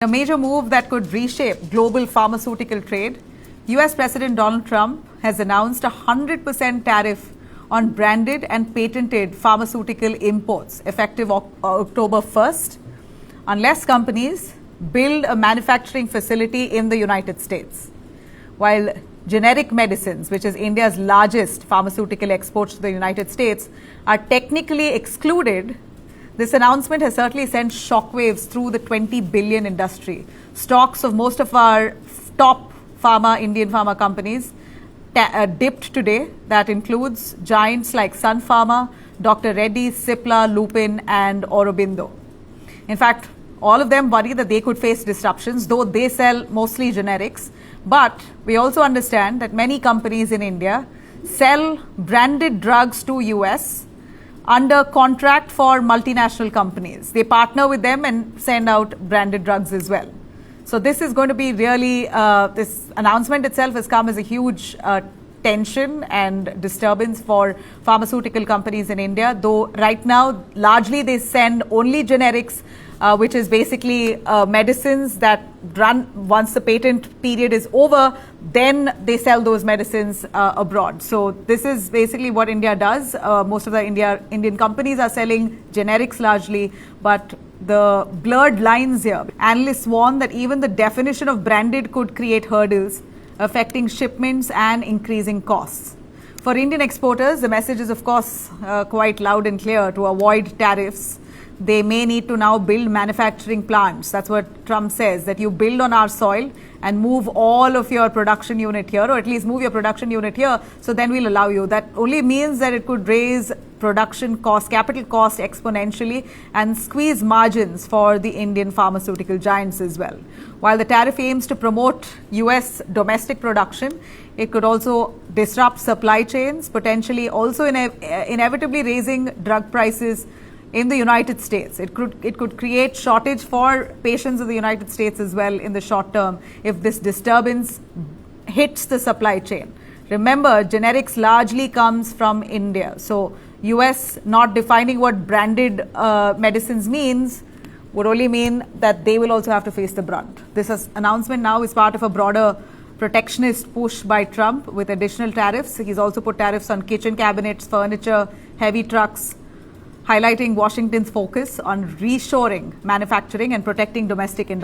A major move that could reshape global pharmaceutical trade. US President Donald Trump has announced a 100% tariff on branded and patented pharmaceutical imports effective October 1st, unless companies build a manufacturing facility in the United States. While generic medicines, which is India's largest pharmaceutical exports to the United States, are technically excluded, this announcement has certainly sent shockwaves through the 20 billion industry. Stocks of most of our top Indian pharma companies dipped today. That includes giants like Sun Pharma, Dr. Reddy's, Cipla, Lupin and Aurobindo. In fact, all of them worry that they could face disruptions, though they sell mostly generics. But we also understand that many companies in India sell branded drugs to US under contract for multinational companies. They partner with them and send out branded drugs as well. So this is going to be really, this announcement itself has come as a huge tension and disturbance for pharmaceutical companies in India, though right now largely they send only generics, which is basically medicines that run once the patent period is over, then they sell those medicines abroad. So this is basically what India does. Most of the Indian companies are selling generics largely, but the blurred lines here. Analysts warn that even the definition of branded could create hurdles, affecting shipments and increasing costs. For Indian exporters, the message is of course quite loud and clear. To avoid tariffs, they may need to now build manufacturing plants. That's what Trump says, that you build on our soil and move all of your production unit here, or at least move your production unit here, so then we'll allow you. That only means that it could raise production cost, capital cost exponentially and squeeze margins for the Indian pharmaceutical giants as well. While the tariff aims to promote US domestic production, it could also disrupt supply chains, potentially also inevitably raising drug prices in the United States. It could create shortage for patients in the United States as well in the short term if this disturbance hits the supply chain. Remember, generics largely comes from India. So US not defining what branded medicines means would only mean that they will also have to face the brunt. This announcement now is part of a broader protectionist push by Trump with additional tariffs. He's also put tariffs on kitchen cabinets, furniture, heavy trucks, highlighting Washington's focus on reshoring manufacturing and protecting domestic industry.